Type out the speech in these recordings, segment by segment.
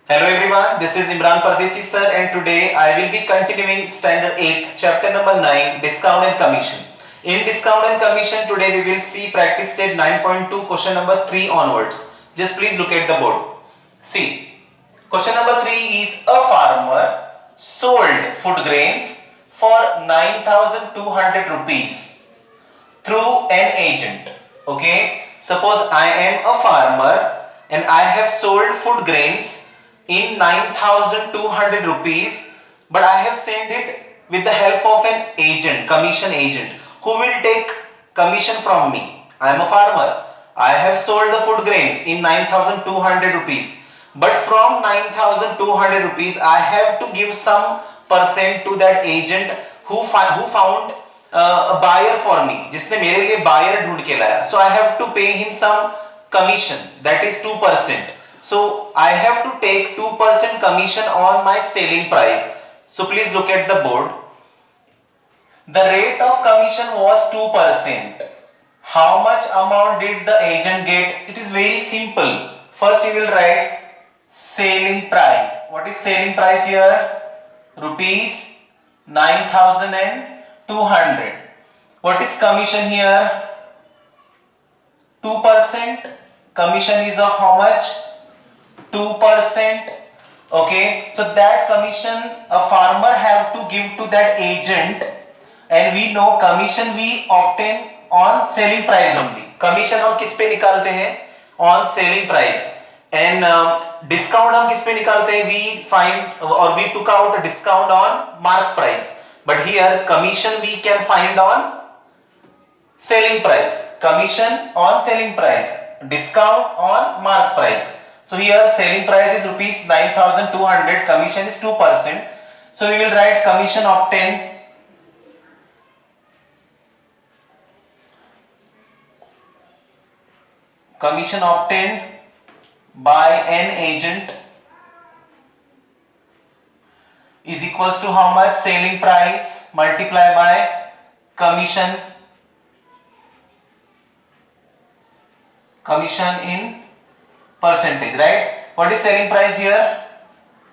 Hello everyone, this is Imran Pardesi sir and today I will be continuing standard 8 chapter number 9 discount and commission. In discount and commission today we will see practice set 9.2 question number 3 onwards. Just please look at the board. See, question number 3 is a farmer sold food grains for 9,200 rupees through an agent. Okay, suppose I am a farmer and I have sold food grains in 9,200 rupees, but I have sent it with the help of an agent, commission agent, who will take commission from me. I am a farmer. I have sold the food grains in 9,200 rupees, but from 9,200 rupees I have to give some percent to that agent who found a buyer for me, जिसने मेरे लिए buyer ढूंढ के लाया. So I have to pay him some commission, that is 2%. So I have to take 2% commission on my selling price. So please look at the board. The rate of commission was 2%. How much amount did the agent get? It is very simple. First you will write selling price. What is selling price here? Rupees 9,200. What is commission here? 2%. Commission is of how much? 2%. Okay, so that commission a farmer have to give to that agent, and we know commission we obtain on selling price only. Commission हम किस पे निकालते हैं? On selling price. And discount हम किस पे निकालते हैं? We find or we took out a discount on mark price. But here commission we can find on selling price. Commission on selling price. Discount on mark price. So here selling price is rupees 9,200, commission is 2%. So we will write commission obtained by an agent is equals to how much? Selling price multiplied by commission in percentage, right? What is selling price here?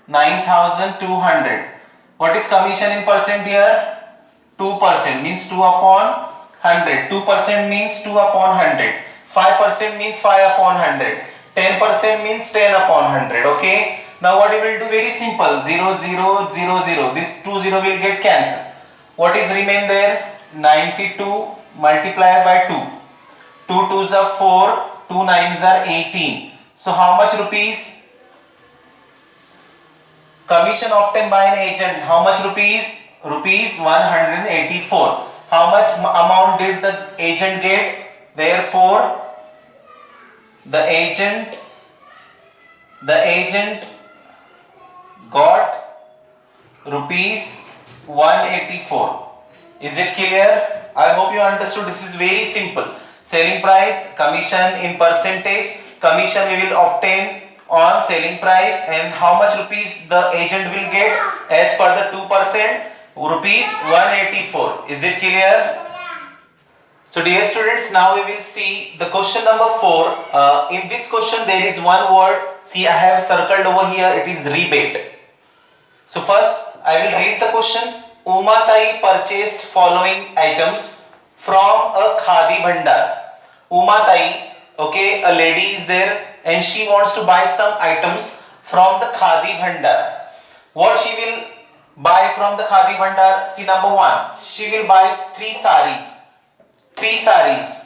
9,200. What is commission in percent here? 2%, means 2 upon 100. 2% means 2 upon 100. 5% means 5 upon 100. 10% means 10 upon 100. Okay. Now what you will do? Very simple. 0, 0, 0, 0. This 2 0 will get cancelled. What is remain there? 92 multiplied by 2. 2 2s are 4. 2 9s are 18. So how much rupees? Commission obtained by an agent. How much rupees? Rupees 184. How much amount did the agent get? Therefore, the agent got rupees 184. Is it clear? I hope you understood. This is very simple. Selling price, commission in percentage. Commission we will obtain on selling price, and how much rupees the agent will get as per the 2%? Rupees 184. Is it clear? So dear students, now we will see the question number 4. In this question there is one word. See, I have circled over here. It is rebate. So first I will read the question. Umatai purchased following items from a khadi bhandar. Umatai, okay, a lady is there and she wants to buy some items from the khadi bhandar. What she will buy from the khadi bhandar? See, number 1, she will buy 3 saris. 3 saris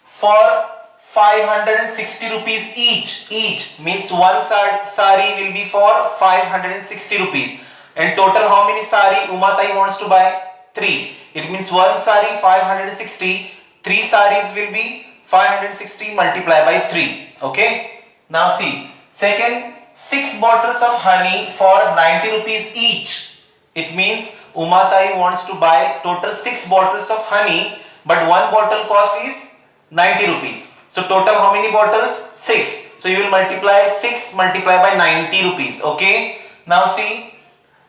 for 560 rupees each. Each means one sari will be for 560 rupees. And total how many sari Umatai wants to buy? 3. It means one sari 560. 3 saris will be 560 multiplied by 3. Okay. Now see. Second, 6 bottles of honey for 90 rupees each. It means Umatai wants to buy total 6 bottles of honey, but one bottle cost is 90 rupees. So total how many bottles? 6. So you will multiply 6 multiplied by 90 rupees. Okay. Now see,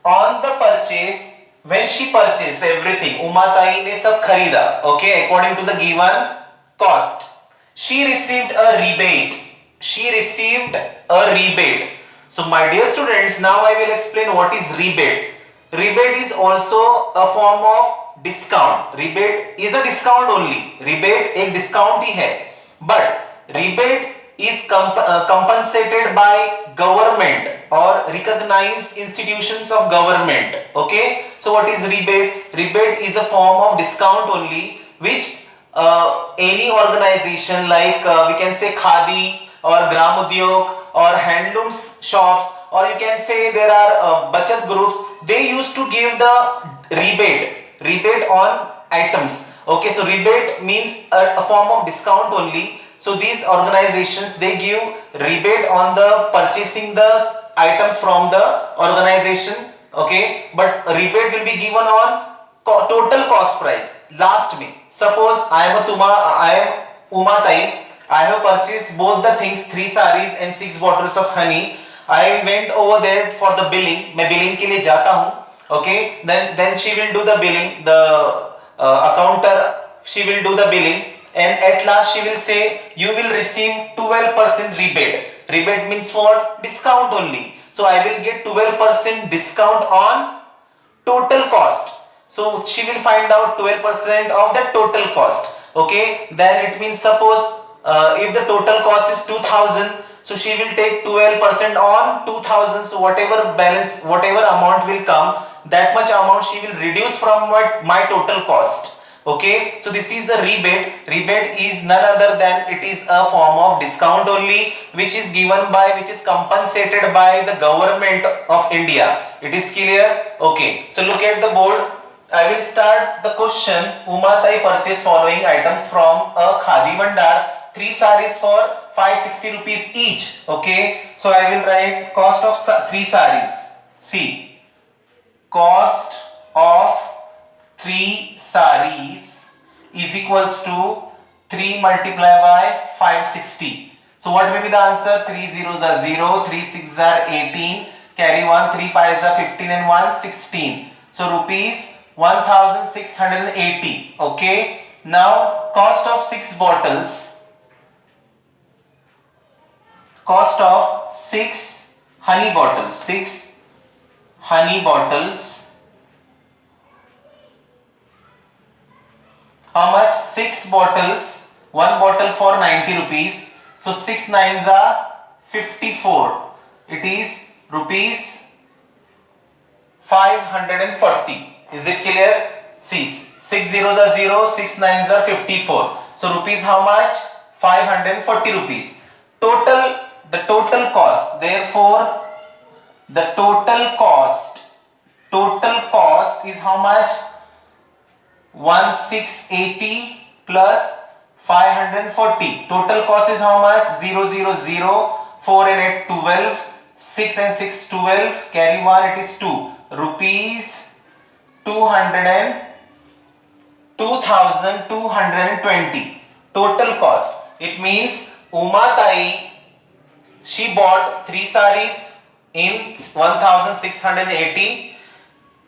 on the purchase, when she purchased everything, Umatai ने सब खरीदा. Okay, according to the given cost, she received a rebate. So my dear students, now I will explain what is rebate. Rebate is also a form of discount. Rebate is a discount only. Rebate एक discount ही है. But rebate is compensated by government or recognized institutions of government. Okay. So what is rebate? Rebate is a form of discount only which any organization like we can say Khadi or Gram Udyog or handloom shops, or you can say there are bachat groups, they used to give the rebate on items. Okay, so rebate means a form of discount only. So these organizations, they give rebate on the purchasing the items from the organization. Okay, but rebate will be given on total cost price last में. Suppose I am Uma Tai, I have purchased both the things, 3 sarees and 6 bottles of honey. I went over there for the billing. मैं billing के लिए जाता हूँ. Okay, then she will do the billing. The accountant, she will do the billing, and at last she will say you will receive 12% rebate. Rebate means what? Discount only. So I will get 12% discount on total cost. So she will find out 12% of the total cost. Okay, then it means suppose if the total cost is 2000, so she will take 12% on 2000. So whatever balance, whatever amount will come, that much amount she will reduce from my total cost. Okay, so this is the rebate. Rebate is none other than it is a form of discount only which is given by, which is compensated by the government of India. It is clear? Okay, so look at the board. I will start the question. Uma Tai purchased following item from a Khadi Bandar. 3 sarees for 560 rupees each. Okay, so I will write cost of 3 sarees. See, cost of 3 sarees is equals to 3 multiplied by 560. So what will be the answer? 3 zeros are 0, 3 6s are 18, carry 1, 3 5s are 15 and 1 16. So rupees 1680. Okay, now cost of 6 bottles. Cost of 6 honey bottles. 6 honey bottles. How much? 6 bottles. 1 bottle for 90 rupees. So 6 nines are 54. It is rupees 540. Is it clear? See, 6 zeros are 0, 6 nines are 54. So rupees how much? 540 rupees. The total cost. Therefore, the total cost is how much? 1680 plus 540. Total cost is how much? 0 0 0, 4 and 8 12, 6 and 6 12, carry 1, it is 2. Rupees 2220 total cost. It means Uma Tai, she bought 3 sarees in 1680.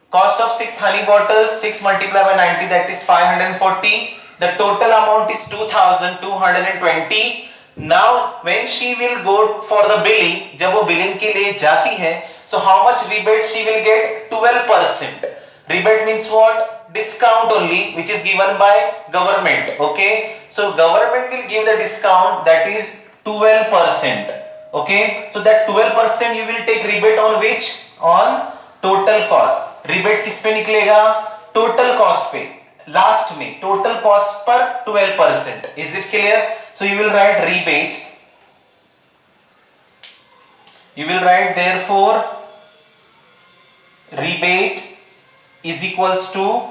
Cost of 6 honey bottles, 6 multiplied by 90, that is 540. The total amount is 2220. Now when she will go for the billing, जब वो billing के लिए जाती है, so how much rebate she will get? 12%. Rebate means what? Discount only, which is given by government. Okay, so government will give the discount, that is 12%. Okay, so that 12% you will take rebate on which? On total cost. Rebate किस पे निकलेगा? Total cost पे. Last में total cost पर 12%. Is it clear? So you will write rebate. You will write therefore rebate is equals to,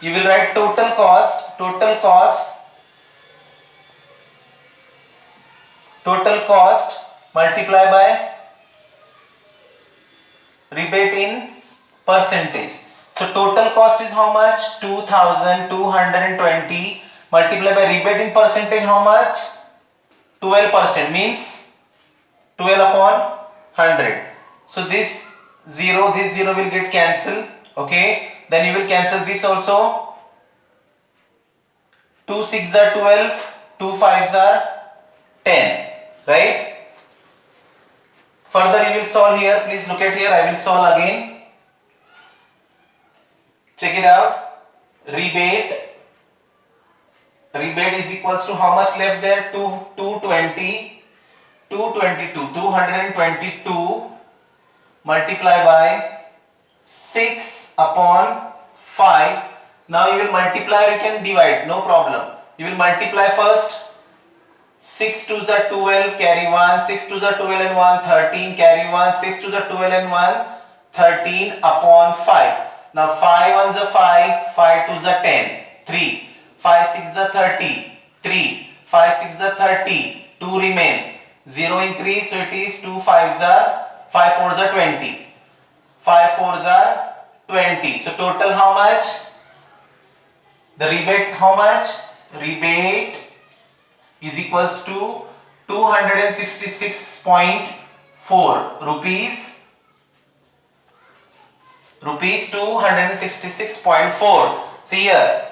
you will write total cost multiply by rebate in percentage. So total cost is how much? 2220 multiplied by rebate in percentage how much? 12%, means 12 upon 100. So this 0 will get cancelled. Okay, then you will cancel this also. 2 6s are 12, 2 5s are right? Further you will solve here. Please look at here. I will solve again. Check it out. Rebate. Rebate is equals to how much left there? 220. 222 multiply by 6 upon 5. Now you will multiply or you can divide, no problem. You will multiply first. 6 2s are 12, carry 1. 6 2s are 12 and 1, 13, carry 1. 6 2s are 12 and 1, 13 upon 5. Now 5 1s are 5, 5 2s are 10, 3. 5 6s are 30, 3. 5 6s are 30, 2 remain. 0 increase, so it is 2 5s are 5 4s are 20. 5 4s are 20. So total how much? The rebate how much? Rebate is equals to 266.4 rupees. Rupees 266.4. See here,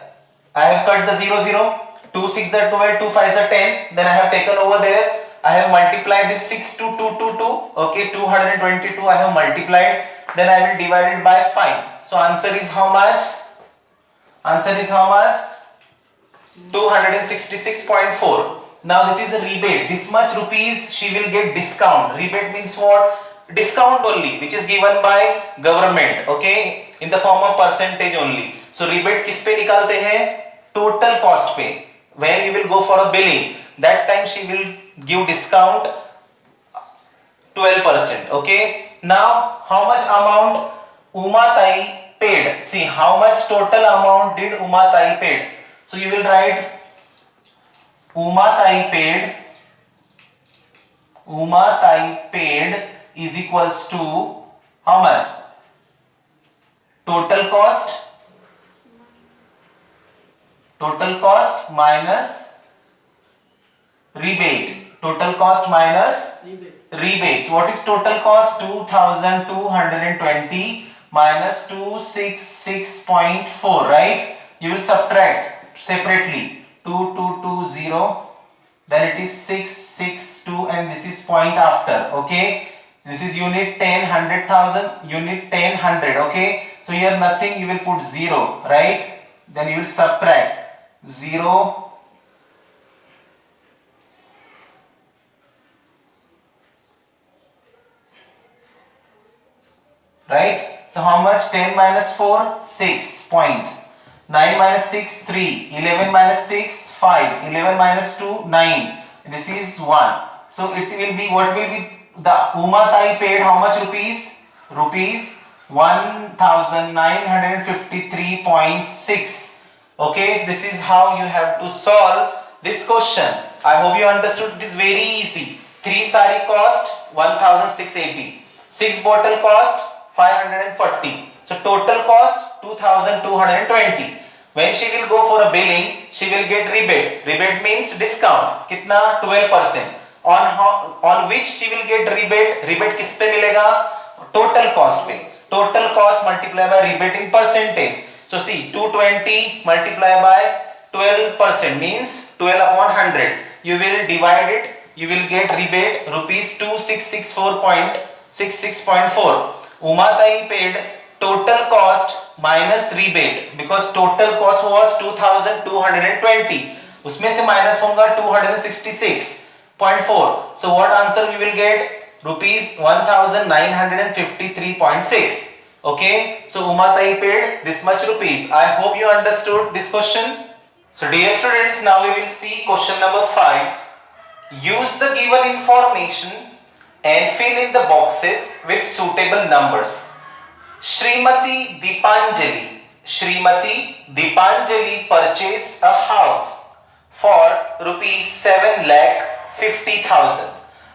I have cut the 0 0. 2 6 are 12, 2 5 are 10. Then I have taken over there. I have multiplied this 6 to 2 to 2. Okay, 222 I have multiplied. Then I will divide it by 5. So answer is how much? Answer is how much? 266.4. Now this is a rebate. This much rupees she will get discount. Rebate means what? Discount only, which is given by government. Okay, in the form of percentage only. So rebate किस पे निकालते हैं? Total cost पे. When you will go for a billing, that time she will give discount 12%. Okay. Now how much amount Uma Tai paid? See how much total amount did Uma Tai paid. So you will write Uma Tai paid is equals to how much? Total cost minus rebate. Total cost minus rebates. What is total cost? 2220 minus 266.4, right? You will subtract separately. 2220, then it is 662, and this is point after. Okay, this is unit 10, 100,000, unit 10, 100. Okay, so here nothing, you will put 0, right? Then you will subtract 0. Right? So how much? 10 minus 4, 6 point. 9 minus 6, 3. 11 minus 6, 5. 11 minus 2, 9. This is 1. So it will be, what will be the Uma Tai paid how much rupees? Rupees 1953.6. Okay, so this is how you have to solve this question. I hope you understood. It is very easy. 3 sari cost 1680. 6 bottle cost 540. So total cost 2220. When she will go for a billing, she will get rebate. Rebate means discount. कितना? 12%. On which she will get rebate? Rebate किस पे मिलेगा? Total cost पे. Total cost multiplied by rebate in percentage. So see, 220 multiplied by 12% means 12 upon 100. You will divide it. You will get rebate rupees 2664.66.4. Uma Tai paid total cost minus rebate because total cost was 2220. उसमें से minus होगा 266.4. So what answer we will get? Rupees 1953.6. Okay, so Uma Tai paid this much rupees. I hope you understood this question. So dear students, now we will see question number 5. Use the given information and fill in the boxes with suitable numbers. Srimati Dipanjali purchased a house for rupees 7,50,000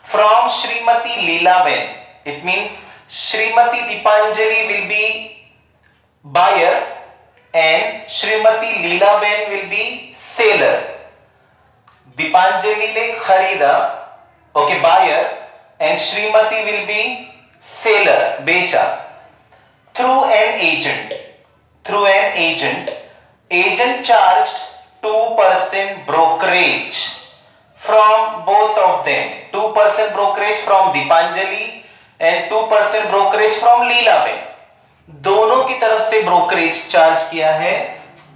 from Srimati Leelaben. It means Srimati Dipanjali will be buyer and Srimati Leelaben will be seller. Dipanjali ने खरीदा, okay, buyer, and Srimati will be seller, बेचा. Through an agent charged 2% brokerage from both of them. 2% brokerage from Deepanjali and 2% brokerage from Leelaben. दोनों की तरफ से brokerage charge किया है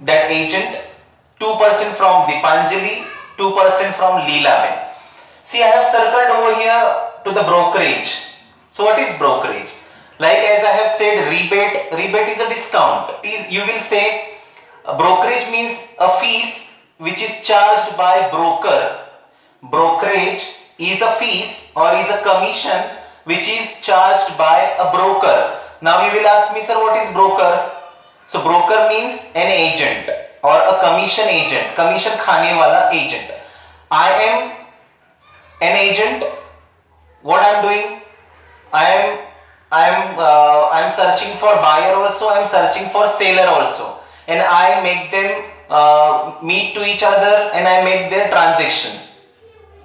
that agent. 2% from Deepanjali, 2% from Leelaben. See, I have circled over here to the brokerage. So what is brokerage? Like as I have said, rebate is a discount. You will say brokerage means a fees which is charged by broker. Brokerage is a fees or is a commission which is charged by a broker. Now you will ask me, sir, what is broker? So broker means an agent or a commission agent, commission खाने वाला agent. I am an agent. What I am doing? I am searching for buyer also. I am searching for seller also, and I make them meet to each other, and I make their transaction.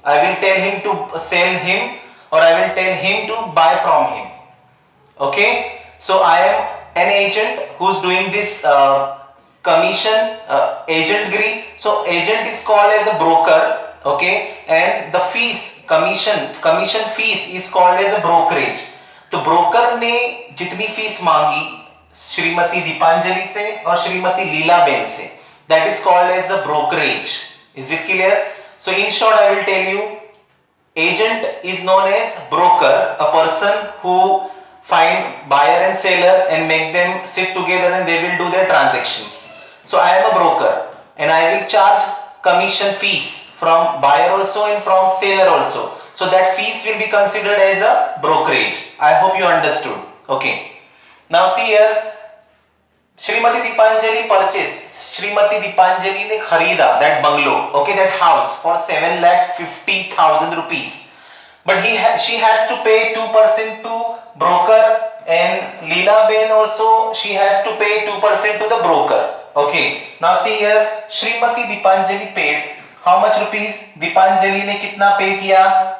I will tell him to sell him, or I will tell him to buy from him. Okay, so I am an agent who's doing this commission agentry. So agent is called as a broker. Okay, and the fees, commission fees is called as a brokerage. तो broker ने जितनी fees मांगी श्रीमती दीपांजलि से और श्रीमती लीलाबेन से, that is called as a brokerage. Is it clear? So in short, I will tell you, agent is known as broker, a person who find buyer and seller and make them sit together and they will do their transactions. So I am a broker and I will charge commission fees from buyer also and from seller also. So that fees will be considered as a brokerage. I hope you understood. Okay. Now see here, Shrimati Deepanjali purchased. Shrimati Deepanjali ने खरीदा that bungalow, okay, that house for 7,50,000 rupees. But she has to pay 2% to broker, and Leelaben also she has to pay 2% to the broker. Okay. Now see here, Shrimati Deepanjali paid how much rupees? Deepanjali ने कितना पे किया?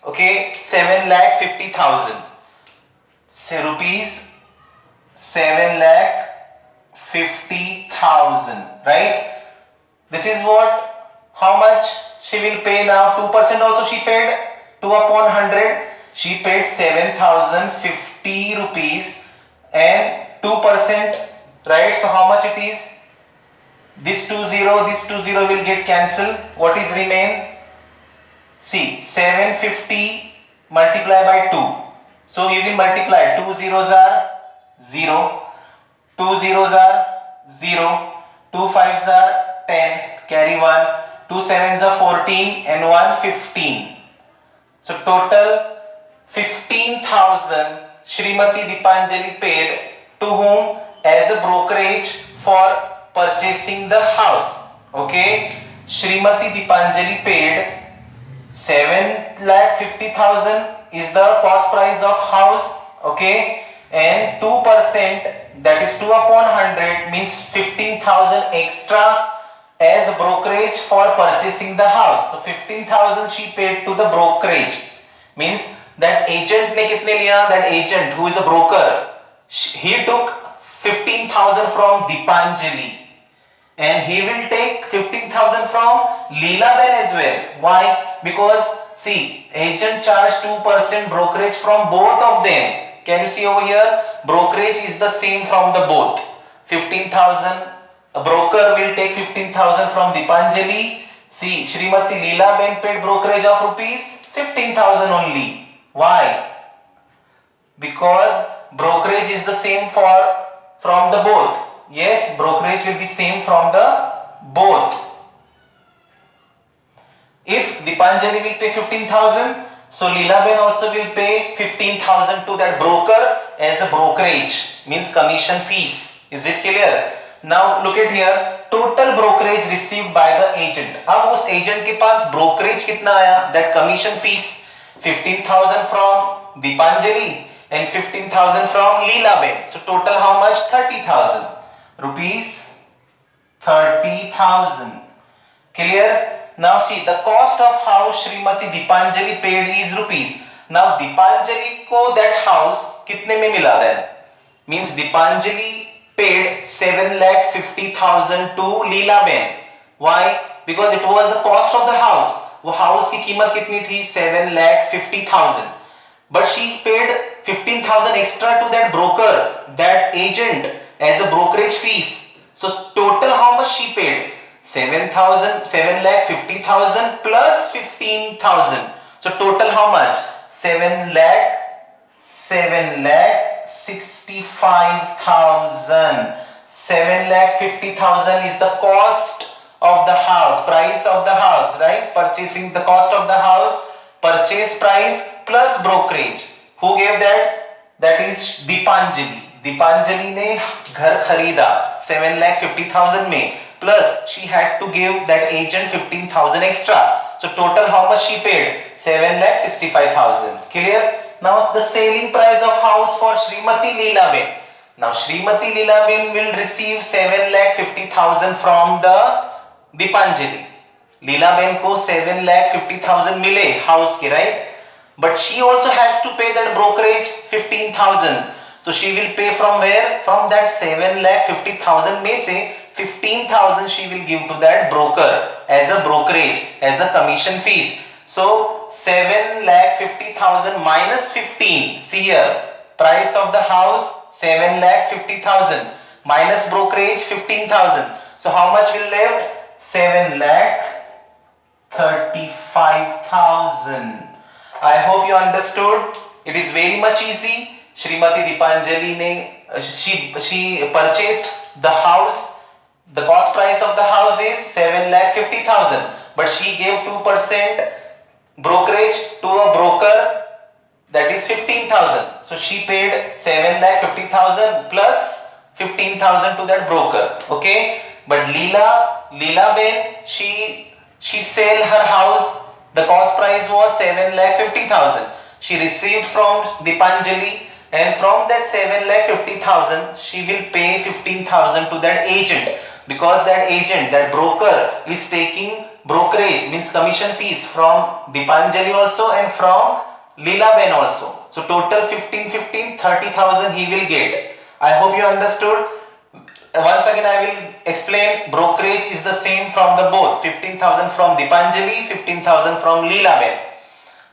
Okay, 7,50,000. Say rupees 7,50,000, right? This is what, how much she will pay now. 2% also she paid, 2 upon 100. She paid 7,050 rupees and 2%, right? So how much it is? This 20 will get cancelled. What is remain? See, 750 multiply by 2. So you will multiply 2 zeros are 0, 2 zeros are 0, 2 fives are 10, carry 1, 2 sevens are 14 and 1 15. So total 15,000 Shrimati Deepanjali paid to whom? As a brokerage for purchasing the house. Okay, Shrimati Deepanjali paid 7,50,000 is the cost price of house. Okay, and 2%, that is 2 upon 100, means 15,000 extra as a brokerage for purchasing the house. So 15,000 she paid to the brokerage. Means that agent ने कितने लिया? That agent who is a broker, he took 15,000 from Deepanjali, and he will take 15,000 from Leelaben as well. Why? Because see, agent charged 2% brokerage from both of them. Can you see over here? Brokerage is the same from the both. 15,000. A broker will take 15,000 from Deepanjali. See, Shrimati Leelaben paid brokerage of rupees 15,000 only. Why? Because brokerage is the same from the both. Yes, brokerage will be same from the both. If Deepanjali will pay 15,000, so Leelaben also will pay 15,000 to that broker as a brokerage, means commission fees. Is it clear? Now look at here, total brokerage received by the agent. अब उस agent के पास brokerage कितना आया? That commission fees 15,000 from Deepanjali and 15,000 from Leelaben. So total how much? 30,000 rupees. 30,000. Clear? Now see, the cost of house Shrimati Deepanjali paid is rupees. Now Deepanjali को that house कितने में मिला then? Means Deepanjali paid 7,50,000 to Leelaben. Why? Because it was the cost of the house. वो house की कीमत कितनी थी 7,50,000, but she paid 15,000 extra to that broker, that agent, as a brokerage fees. So total how much she paid? 7,50,000 plus 15,000. So total how much? 7,65,000. 7,50,000 is the cost of the house, price of the house, right? Purchasing the cost of the house, purchase price plus brokerage. Who gave that? That is Deepanjali. Deepanjali ने घर खरीदा 7,50,000 में, plus she had to give that agent 15,000 extra. So total how much she paid? 7,65,000. Clear? Now the selling price of house for Srimati Leelaben. Now Srimati Leelaben will receive 7,50,000 from the Deepanjali. Leelaben को 7,50,000 मिले house के, right? But she also has to pay that brokerage 15,000. So she will pay from where? From that 7,50,000 में से 15,000 she will give to that broker as a brokerage, as a commission fees. So 7,50,000 minus 15. See here, price of the house 7,50,000 minus brokerage 15,000. So how much will left? 7,35,000. I hope you understood. It is very much easy. Srimati Deepanjali ne she purchased the house. The cost price of the house is 7,50,000, but she gave 2% brokerage to a broker, that is 15,000. So she paid 7,50,000 plus 15,000 to that broker. Okay, but Leelaben, she sell her house. The cost price was 7,50,000. She received from Deepanjali, and from that 7,50,000 she will pay 15,000 to that agent, because that agent, that broker is taking brokerage, means commission fees, from Deepanjali also and from Leelaben also. So total 15, 30,000 he will get. I hope you understood. Once again I will explain. Brokerage is the same from the both. 15,000 from Deepanjali, 15,000 from Leelaben.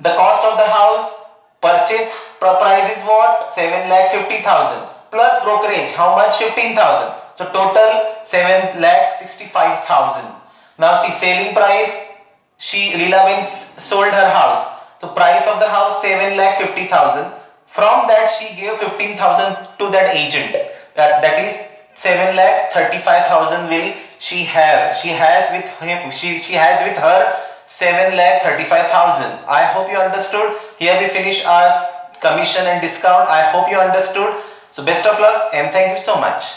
The cost of the house, purchase price is what? 7,50,000 plus brokerage. How much? 15,000. So total 7,65,000. Now see, selling price, Leelaben sold her house. So price of the house 7,50,000. From that she gave 15,000 to that agent. That is 7,35,000 will she have. She has with him. She has with her 7,35,000. I hope you understood. Here we finish our commission and discount. I hope you understood. So best of luck and thank you so much.